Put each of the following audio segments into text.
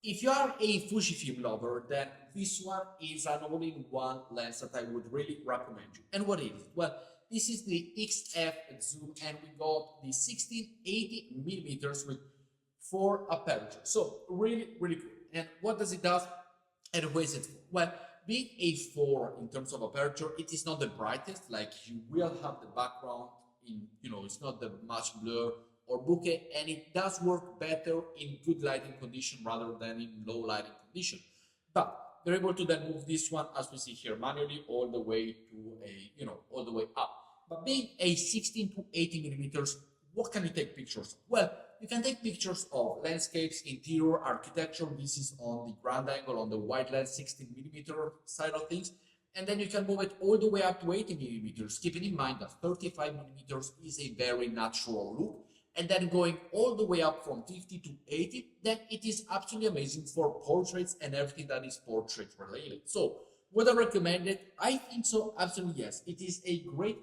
If you are a Fujifilm lover, then this one is an all-in-one lens that I would really recommend you. And what is it? Well, this is the XF zoom, and we got the 1680 millimeters with 4 aperture. So really, really good. And what does it do? And who is it for? Well, being a 4 in terms of aperture, it is not the brightest, like you will have the background in, it's not the much blur or bokeh, and it does work better in good lighting condition rather than in low lighting condition. But they're able to then move this one, as we see here, manually all the way to all the way up. But being a 16 to 80 millimeters, what can you take pictures of? Well, you can take pictures of landscapes, interior, architecture. This is on the grand angle, on the wide lens, 16 millimeter side of things. And then you can move it all the way up to 80 millimeters, keeping in mind that 35 millimeters is a very natural look. And then going all the way up from 50 to 80, then it is absolutely amazing for portraits and everything that is portrait related. So would I recommend it? I think so, absolutely yes. It is a great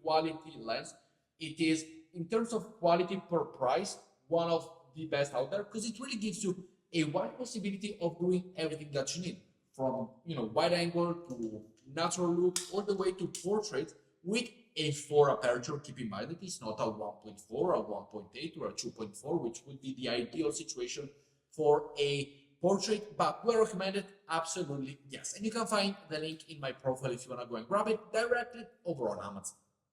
quality lens. It is, in terms of quality per price, one of the best out there, because it really gives you a wide possibility of doing everything that you need, from wide angle to natural look all the way to portrait with a 4 aperture. Keep in mind that it's not a 1.4, a 1.8, or a 2.4, which would be the ideal situation for a portrait, but we recommend it, absolutely yes. And you can find the link in my profile if you want to go and grab it directly over on Amazon.